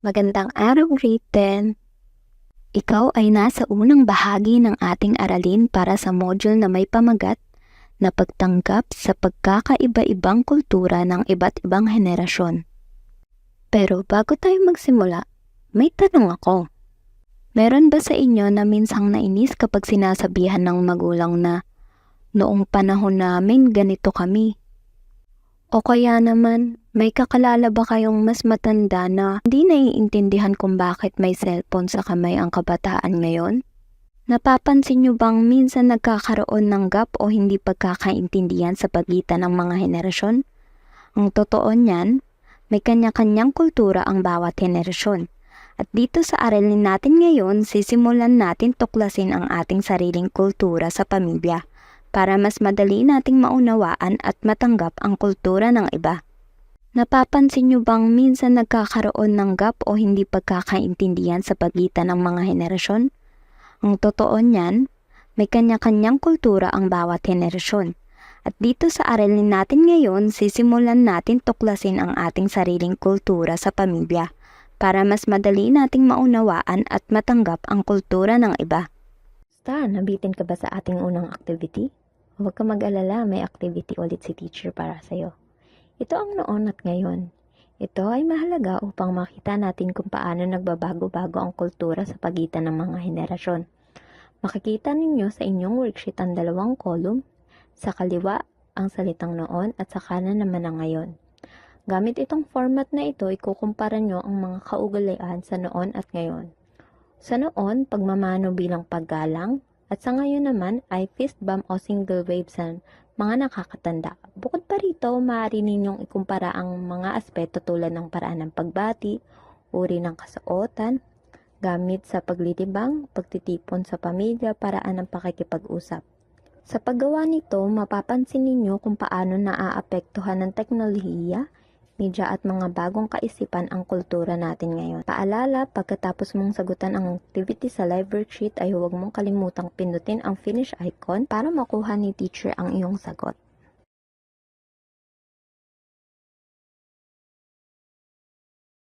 Magandang araw, grade 10. Ikaw ay nasa unang bahagi ng ating aralin para sa module na may pamagat na pagtanggap sa pagkakaiba-ibang kultura ng iba't ibang henerasyon. Pero bago tayo magsimula, may tanong ako. Meron ba sa inyo na minsang nainis kapag sinasabihan ng magulang na noong panahon namin ganito kami? O kaya naman, may kakalala ba kayong mas matanda na hindi naiintindihan kung bakit may cellphone sa kamay ang kabataan ngayon? Napapansin nyo bang minsan nagkakaroon ng gap o hindi pagkakaintindihan sa pagitan ng mga henerasyon? Ang totoo niyan, may kanya-kanyang kultura ang bawat henerasyon. At dito sa aralin natin ngayon, sisimulan natin tuklasin ang ating sariling kultura sa pamilya, para mas madali nating maunawaan at matanggap ang kultura ng iba. Napapansin nyo bang minsan nagkakaroon ng gap o hindi pagkakaintindihan sa pagitan ng mga henerasyon? Ang totoo niyan, may kanya-kanyang kultura ang bawat henerasyon. At dito sa aralin natin ngayon, sisimulan natin tuklasin ang ating sariling kultura sa pamilya, para mas madali nating maunawaan at matanggap ang kultura ng iba. Nabitin ka ba sa ating unang activity? Huwag ka mag-alala, may activity ulit si teacher para sa'yo. Ito ang noon at ngayon. Ito ay mahalaga upang makita natin kung paano nagbabago-bago ang kultura sa pagitan ng mga henerasyon. Makikita ninyo sa inyong worksheet ang dalawang column. Sa kaliwa, ang salitang noon at sa kanan naman ang ngayon. Gamit itong format na ito, ikukumpara nyo ang mga kaugalian sa noon at ngayon. Sa noon, pagmamano bilang paggalang, at sa ngayon naman ay fist bump o single wave sa mga nakakatanda. Bukod pa rito, maaari ninyong ikumpara ang mga aspeto tulad ng paraan ng pagbati, uri ng kasuotan, gamit sa paglilibang, pagtitipon sa pamilya, paraan ng pakikipag-usap. Sa paggawa nito, mapapansin ninyo kung paano naaapektuhan ng teknolohiya, media at mga bagong kaisipan ang kultura natin ngayon. Paalala, pagkatapos mong sagutan ang activity sa live worksheet ay huwag mong kalimutang pindutin ang finish icon para makuha ni teacher ang iyong sagot.